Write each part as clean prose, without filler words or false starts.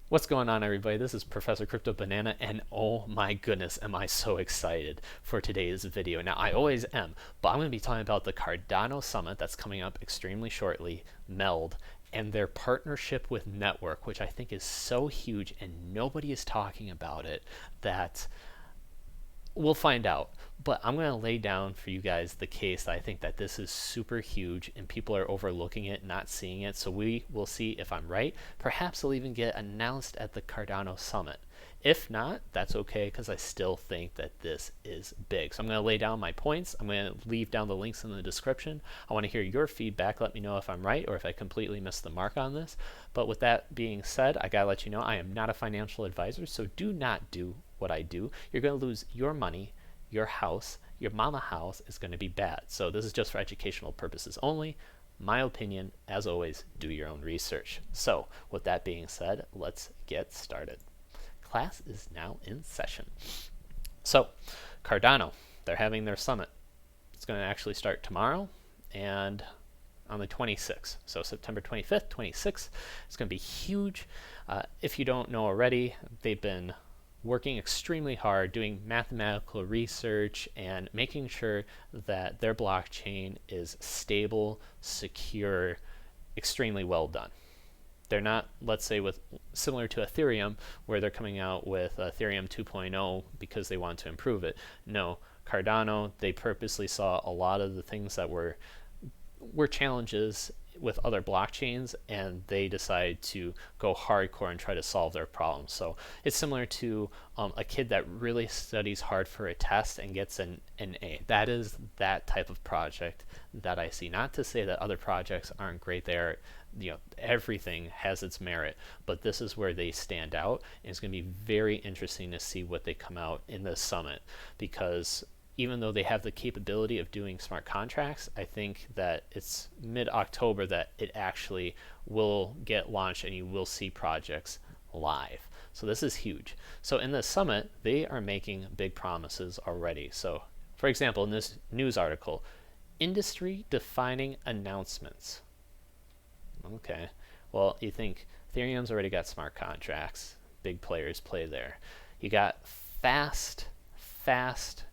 What's going on, everybody? This is Professor Crypto Banana, and oh my goodness, am I so excited for today's video. Now, I always am, but I'm going to be talking about the Cardano Summit that's coming up extremely shortly, MELD, and their partnership with Network, which I think is so huge and nobody is talking about it that we'll find out. But I'm going to lay down for you guys the case that I think that this is super huge and people are overlooking it, not seeing it. So we will see if I'm right. Perhaps it'll even get announced at the Cardano Summit. If not, that's okay, because I still think that this is big. So I'm going to lay down my points. I'm going to leave down the links in the description. I want to hear your feedback. Let me know if I'm right or if I completely missed the mark on this. But with that being said, I got to let you know I am not a financial advisor, so do not do what I do. You're going to lose your money, your house, your mama house is going to be bad. So this is just for educational purposes only. My opinion, as always, do your own research. So with that being said, let's get started. Class is now in session. So Cardano, they're having their summit. It's going to actually start tomorrow and on the 26th. So September 25th, 26th. It's going to be huge. If you don't know already, they've been working extremely hard, doing mathematical research and making sure that their blockchain is stable, secure, extremely well done. They're not, let's say, with similar to Ethereum, where they're coming out with Ethereum 2.0 because they want to improve it. No, Cardano, they purposely saw a lot of the things that were challenges with other blockchains, and they decide to go hardcore and try to solve their problems. So it's similar to a kid that really studies hard for a test and gets an A. That is that type of project that I see. Not to say that other projects aren't great. There, everything has its merit, but this is where they stand out, and it's going to be very interesting to see what they come out in this summit, because even though they have the capability of doing smart contracts, I think that it's mid-October that it actually will get launched and you will see projects live. So this is huge. So in this summit, they are making big promises already. So for example, in this news article, industry defining announcements. Okay, well, you think Ethereum's already got smart contracts, big players play there. You got fast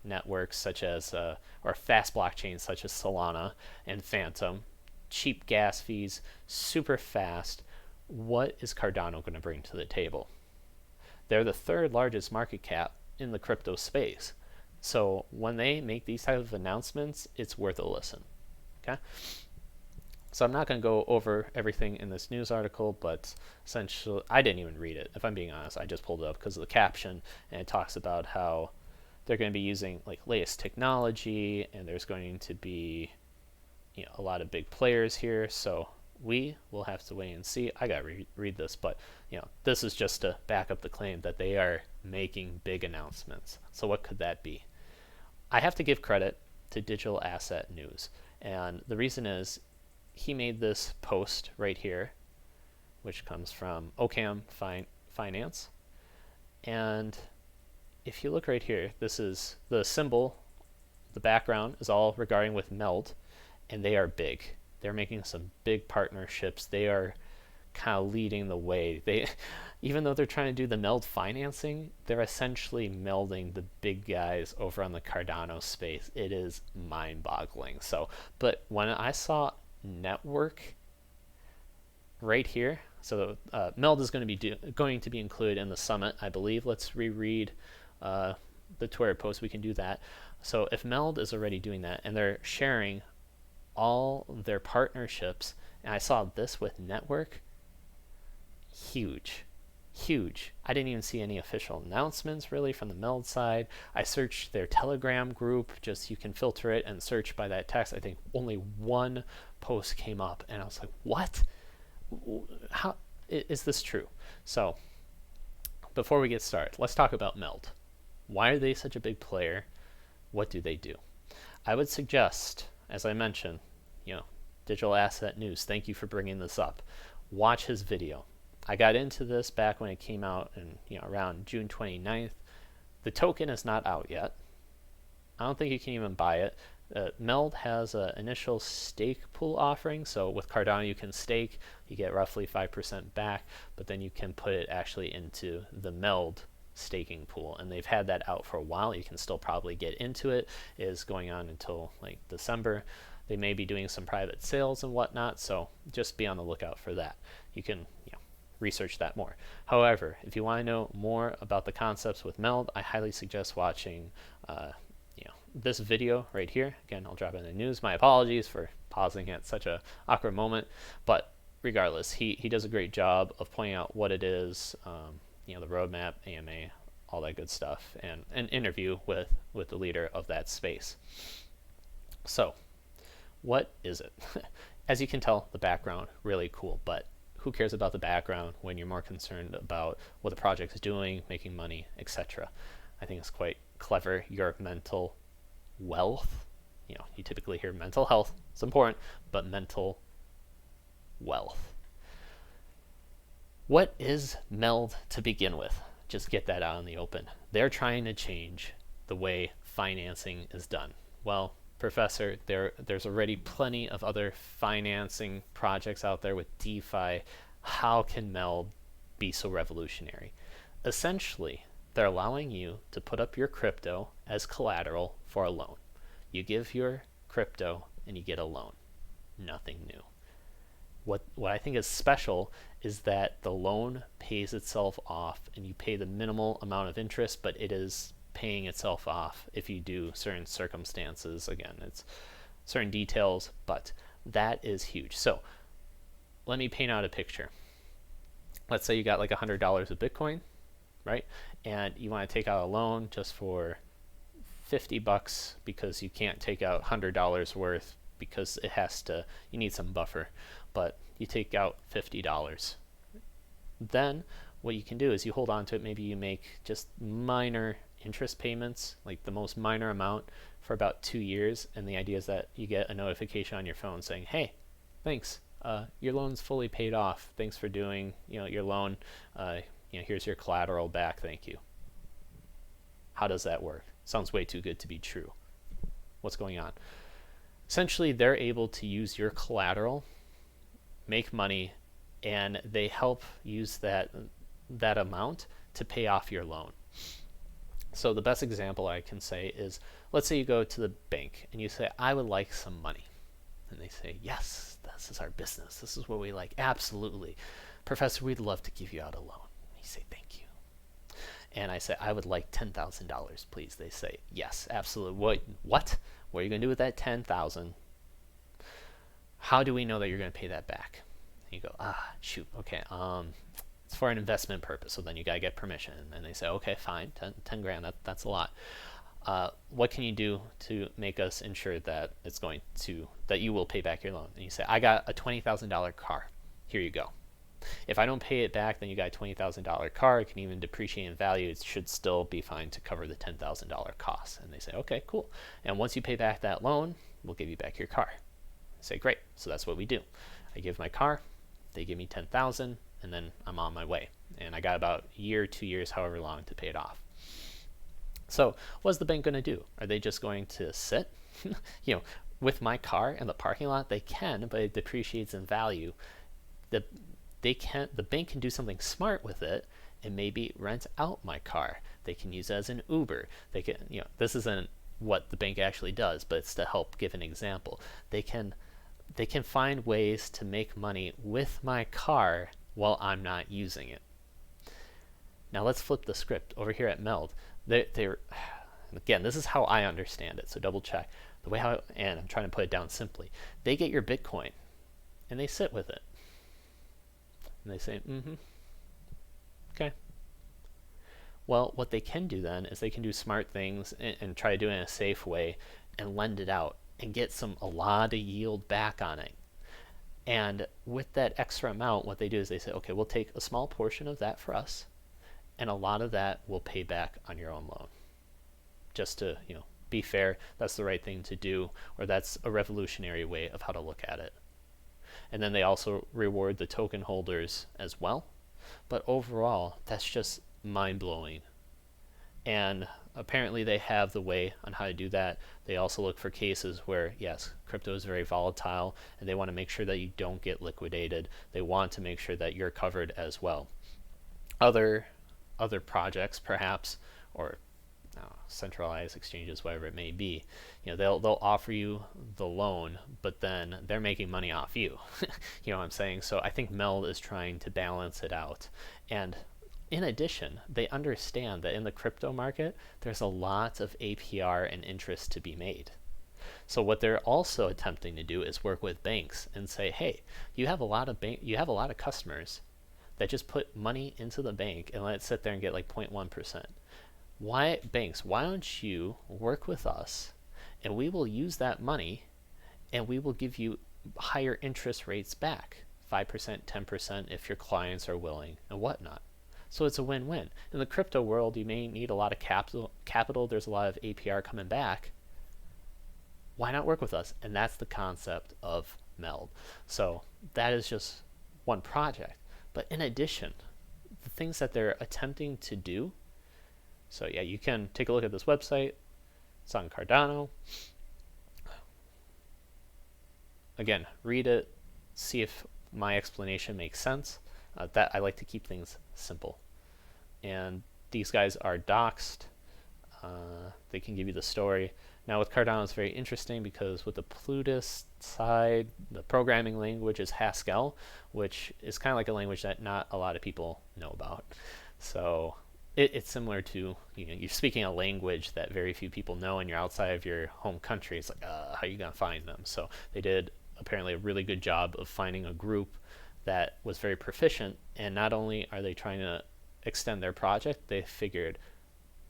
networks such as, or fast blockchains such as Solana and Phantom, cheap gas fees, super fast. What is Cardano going to bring to the table? They're the third largest market cap in the crypto space. So when they make these type of announcements, it's worth a listen. Okay. So I'm not going to go over everything in this news article, but essentially, I didn't even read it. If I'm being honest, I just pulled it up because of the caption, and it talks about how they're going to be using like latest technology, and there's going to be a lot of big players here. So we will have to wait and see. I got to read this, but this is just to back up the claim that they are making big announcements. So what could that be? I have to give credit to Digital Asset News, and the reason is he made this post right here, which comes from Ocam Finance, and if you look right here, this is the symbol, the background is all regarding with MELD, and they are big. They're making some big partnerships. They are kind of leading the way. They, even though they're trying to do the MELD financing, they're essentially melding the big guys over on the Cardano space. It is mind-boggling. So, but when I saw Network right here, so MELD is going to be included in the summit, I believe. Let's reread the Twitter post. We can do that. So if MELD is already doing that and they're sharing all their partnerships, and I saw this with Network, huge. I didn't even see any official announcements really from the MELD side. I searched their Telegram group, just you can filter it and search by that text. I think only one post came up, and I was like, what? How is this true? So before we get started, let's talk about MELD. Why are they such a big player? What do they do? I would suggest, as I mentioned, Digital Asset News, thank you for bringing this up. Watch his video. I got into this back when it came out in around June 29th. The token is not out yet. I don't think you can even buy it. Meld has an initial stake pool offering. So with Cardano, you can stake, you get roughly 5% back, but then you can put it actually into the Meld staking pool, and they've had that out for a while. You can still probably get into it. It is going on until like December. They may be doing some private sales and whatnot, so just be on the lookout for that. You can research that more. However, if you want to know more about the concepts with Meld, I highly suggest watching this video right here. Again, I'll drop it in the news. My apologies for pausing at such a awkward moment, but regardless, he does a great job of pointing out what it is, the roadmap, AMA, all that good stuff, and an interview with the leader of that space. So, what is it? As you can tell, the background, really cool, but who cares about the background when you're more concerned about what the project is doing, making money, etc. I think it's quite clever. Your mental wealth, you typically hear mental health, it's important, but mental wealth. What is Meld to begin with? Just get that out in the open. They're trying to change the way financing is done. Well, Professor, there's already plenty of other financing projects out there with DeFi. How can Meld be so revolutionary? Essentially, they're allowing you to put up your crypto as collateral for a loan. You give your crypto and you get a loan. Nothing new. What I think is special is that the loan pays itself off and you pay the minimal amount of interest, but it is paying itself off if you do certain circumstances. Again, it's certain details, but that is huge. So let me paint out a picture. Let's say you got like $100 of Bitcoin, right? And you want to take out a loan just for $50 because you can't take out $100 worth because you need some buffer, but you take out $50. Then what you can do is you hold on to it. Maybe you make just minor interest payments, like the most minor amount, for about 2 years, and the idea is that you get a notification on your phone saying, hey, thanks, your loan's fully paid off, thanks for doing your loan, here's your collateral back, thank you. How does that work? Sounds way too good to be true. What's going on? Essentially, they're able to use your collateral, make money, and they help use that amount to pay off your loan. So the best example I can say is, let's say you go to the bank and you say, I would like some money. And they say, yes, this is our business. This is what we like. Absolutely. Professor, we'd love to give you out a loan. And you say, thank you. And I say, I would like $10,000, please. They say, yes, absolutely. What? What are you going to do with that $10,000? How do we know that you're going to pay that back? And you go, shoot, okay, it's for an investment purpose, so then you got to get permission. And they say, okay, fine, 10 grand, that's a lot. What can you do to make us ensure that that you will pay back your loan? And you say, I got a $20,000 car. Here you go. If I don't pay it back, then you got a $20,000 car. It can even depreciate in value. It should still be fine to cover the $10,000 costs. And they say, okay, cool. And once you pay back that loan, we'll give you back your car. I say, great. So that's what we do. I give my car, they give me $10,000, and then I'm on my way. And I got about a year, 2 years, however long to pay it off. So what's the bank going to do? Are they just going to sit? With my car in the parking lot, they can, but it depreciates in value. The bank can do something smart with it and maybe rent out my car. They can use it as an Uber. They can, this isn't what the bank actually does, but it's to help give an example. They can find ways to make money with my car while I'm not using it. Now let's flip the script over here at Meld. Again, this is how I understand it, so double check. And I'm trying to put it down simply. They get your Bitcoin and they sit with it. And they say, okay. Well, what they can do then is they can do smart things and try to do it in a safe way and lend it out and get a lot of yield back on it. And with that extra amount, what they do is they say, okay, we'll take a small portion of that for us, and a lot of that will pay back on your own loan. Just to, be fair, that's the right thing to do, or that's a revolutionary way of how to look at it. And then they also reward the token holders as well. But overall, that's just mind-blowing. And apparently they have the way on how to do that. They also look for cases where, yes, crypto is very volatile, and they want to make sure that you don't get liquidated. They want to make sure that you're covered as well. Other projects, perhaps, or centralized exchanges, whatever it may be, they'll offer you the loan, but then they're making money off you. You know what I'm saying? So I think Meld is trying to balance it out. And in addition, they understand that in the crypto market, there's a lot of APR and interest to be made. So what they're also attempting to do is work with banks and say, hey, you have a lot of customers that just put money into the bank and let it sit there and get like 0.1%. Why don't you work with us, and we will use that money and we will give you higher interest rates back, 5%, 10% if your clients are willing, and whatnot. So it's a win-win. In the crypto world, you may need a lot of capital. There's a lot of APR coming back. Why not work with us? And that's the concept of Meld. So that is just one project. But in addition, the things that they're attempting to do, so yeah, you can take a look at this website. It's on Cardano. Again, read it, see if my explanation makes sense. That I like to keep things simple. And these guys are doxed. They can give you the story. Now with Cardano, it's very interesting because with the Plutus side, the programming language is Haskell, which is kind of like a language that not a lot of people know about. So it's similar to, you're speaking a language that very few people know, and you're outside of your home country. It's like, how are you going to find them? So they did apparently a really good job of finding a group that was very proficient, and not only are they trying to extend their project, they figured,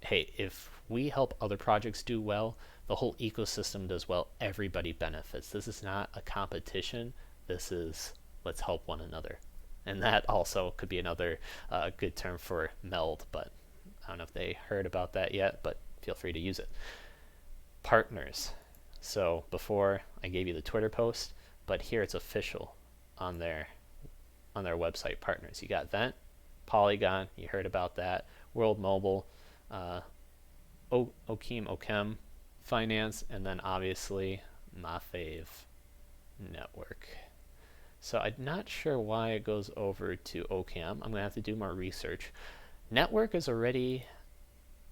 hey, if we help other projects do well, the whole ecosystem does well, everybody benefits. This is not a competition. This is, let's help one another. And that also could be another good term for Meld, but I don't know if they heard about that yet, but feel free to use it. Partners. So before I gave you the Twitter post, but here it's official on their website. Partners. You got Vent, Polygon, you heard about that, World Mobile, Okem Finance, and then obviously my fave, Network. So I'm not sure why it goes over to Okem. I'm going to have to do more research. Network is already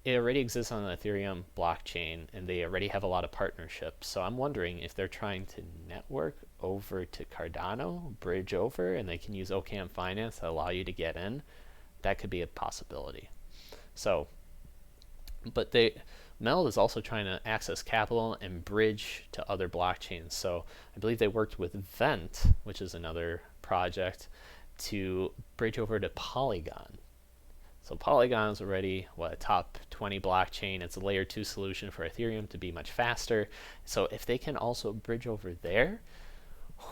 exists on the Ethereum blockchain, and they already have a lot of partnerships. So I'm wondering if they're trying to network over to Cardano, bridge over, and they can use Okem Finance to allow you to get in. That could be a possibility. So, but Meld is also trying to access capital and bridge to other blockchains. So I believe they worked with Vent, which is another project, to bridge over to Polygon. So Polygon is already a top 20 blockchain. It's a layer 2 solution for Ethereum to be much faster. So if they can also bridge over there,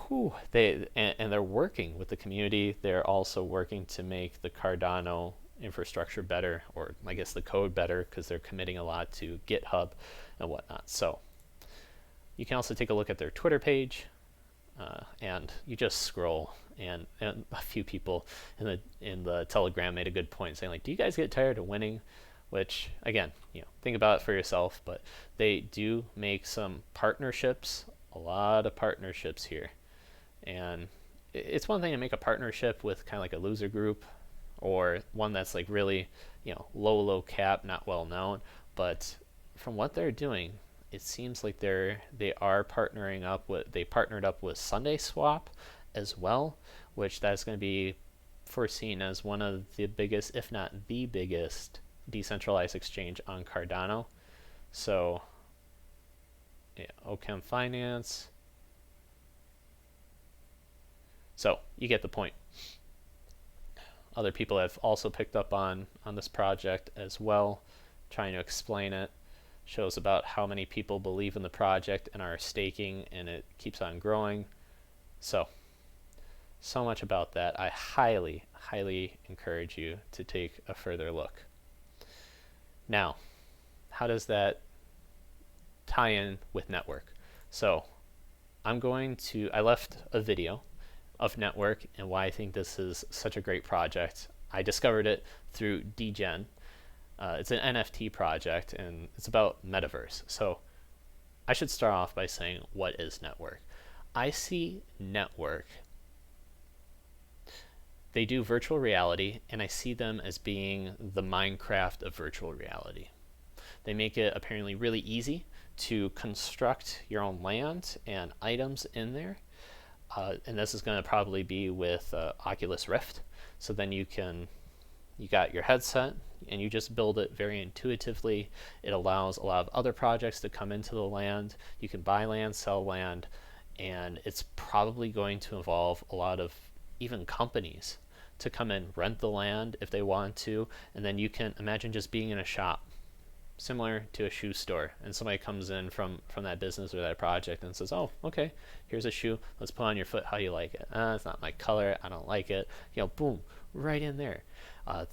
and they're working with the community. They're also working to make the Cardano infrastructure better, or I guess the code better, because they're committing a lot to GitHub and whatnot. So you can also take a look at their Twitter page, and you just scroll, and a few people in the Telegram made a good point saying, like, do you guys get tired of winning? Which, again, think about it for yourself, but they do make some partnerships, a lot of partnerships here. And it's one thing to make a partnership with kind of like a loser group, or one that's like really, low cap, not well known. But from what they're doing, it seems like they partnered up with SundaeSwap as well, which that's going to be foreseen as one of the biggest, if not the biggest, decentralized exchange on Cardano. So yeah, Okem Finance. So you get the point. Other people have also picked up on this project as well, trying to explain it. Shows about how many people believe in the project and are staking, and it keeps on growing. So much about that. I highly, highly encourage you to take a further look. Now, how does that tie in with Network? So I left a video of Network and why I think this is such a great project. I discovered it through DGen. It's an NFT project, and it's about metaverse. So I should start off by saying, what is network? I see network, they do virtual reality, and I see them as being the Minecraft of virtual reality. They make it apparently really easy to construct your own land and items in there. And this is going to probably be with Oculus Rift. So then you got your headset and you just build it very intuitively. It allows a lot of other projects to come into the land. You can buy land, sell land, and it's probably going to involve a lot of even companies to come and rent the land if they want to. And then you can imagine just being in a shop similar to a shoe store, and somebody comes in from that business or that project and says, oh, okay, here's a shoe, let's put on your foot, how you like it? It's not my color, I don't like it. Boom, right in there.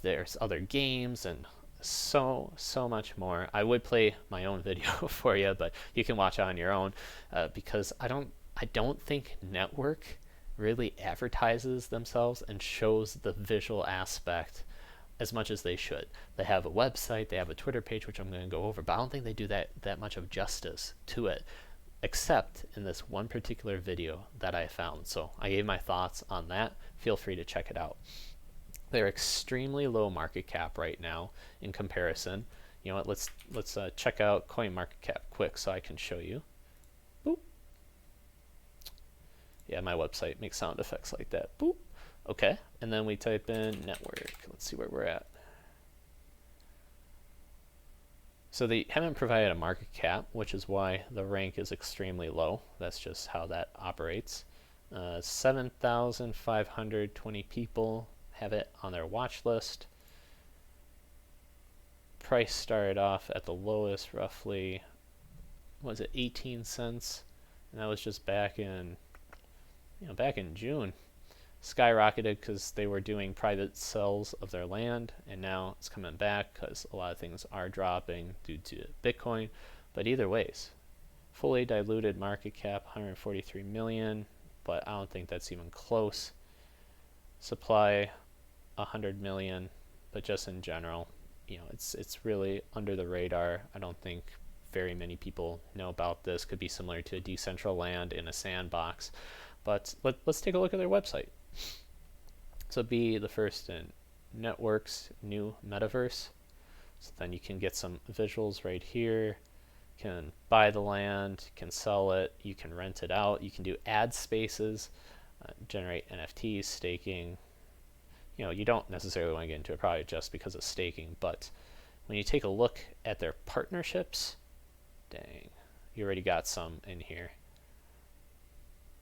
There's other games and so much more. I would play my own video for you, but you can watch it on your own, because I don't think network really advertises themselves and shows the visual aspect as much as they should. They have a website, they have a Twitter page, which I'm going to go over, but I don't think they do that much of justice to it, except in this one particular video that I found. So I gave my thoughts on that. Feel free to check it out. They're extremely low market cap right now in comparison. You know what? Let's check out CoinMarketCap quick so I can show you. Boop. Yeah, my website makes sound effects like that. Boop. Okay, and then we type in network. Let's see where we're at. So they haven't provided a market cap, which is why the rank is extremely low. That's just how that operates. 7,520 people have it on their watch list. Price started off at the lowest, roughly, what was it, 18 cents? And that was just back in June. Skyrocketed because they were doing private sales of their land, and now it's coming back because a lot of things are dropping due to Bitcoin. But either ways, fully diluted market cap 143 million, but I don't think that's even close. Supply 100 million, but just in general, it's really under the radar. I don't think very many people know about this. Could be similar to a decentralized land in a sandbox. But let's take a look at their website. So be the first in networks, new metaverse. So then you can get some visuals right here. You can buy the land, you can sell it, you can rent it out, you can do ad spaces, generate NFTs, staking. You don't necessarily want to get into a project just because of staking, but when you take a look at their partnerships, dang, you already got some in here.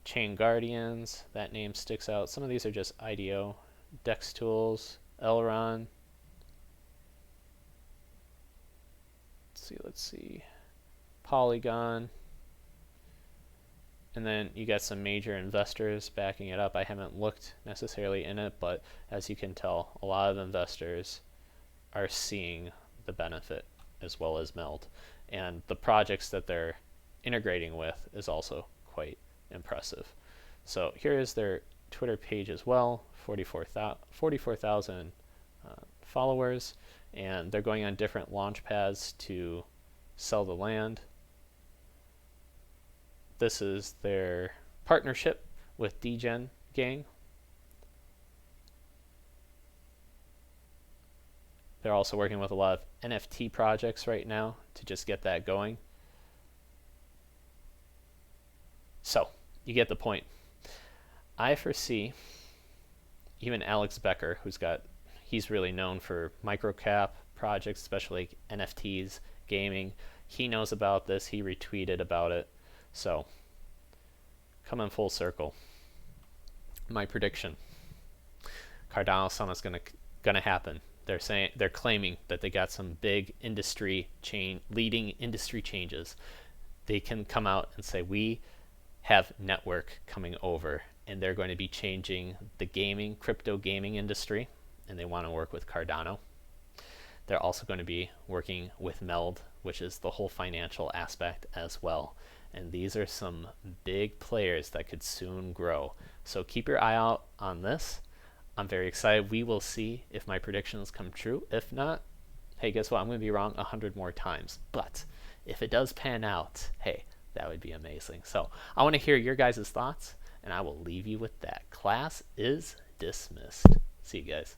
Chain Guardians, that name sticks out. Some of these are just IDO. Dex Tools, Elron. Let's see. Polygon. And then you got some major investors backing it up. I haven't looked necessarily in it, but as you can tell, a lot of investors are seeing the benefit as well as MELD. And the projects that they're integrating with is also quite impressive. So here is their Twitter page as well, 44,000 followers, and they're going on different launch pads to sell the land. This is their partnership with DGen Gang. They're also working with a lot of NFT projects right now to just get that going. So, you get the point. I foresee even Alex Becker, he's really known for microcap projects, especially NFTs, gaming. He knows about this. He retweeted about it. So, coming full circle. My prediction: Cardano Summit's gonna happen. They're claiming that they got some big leading industry changes. They can come out and say, we have network coming over, and they're going to be changing the crypto gaming industry, and they want to work with Cardano. They're also going to be working with MELD, which is the whole financial aspect as well. And these are some big players that could soon grow. So keep your eye out on this. I'm very excited. We will see if my predictions come true. If not, hey, guess what? I'm going to be wrong 100 more times. But if it does pan out, hey, that would be amazing. So I want to hear your guys' thoughts, and I will leave you with that. Class is dismissed. See you guys.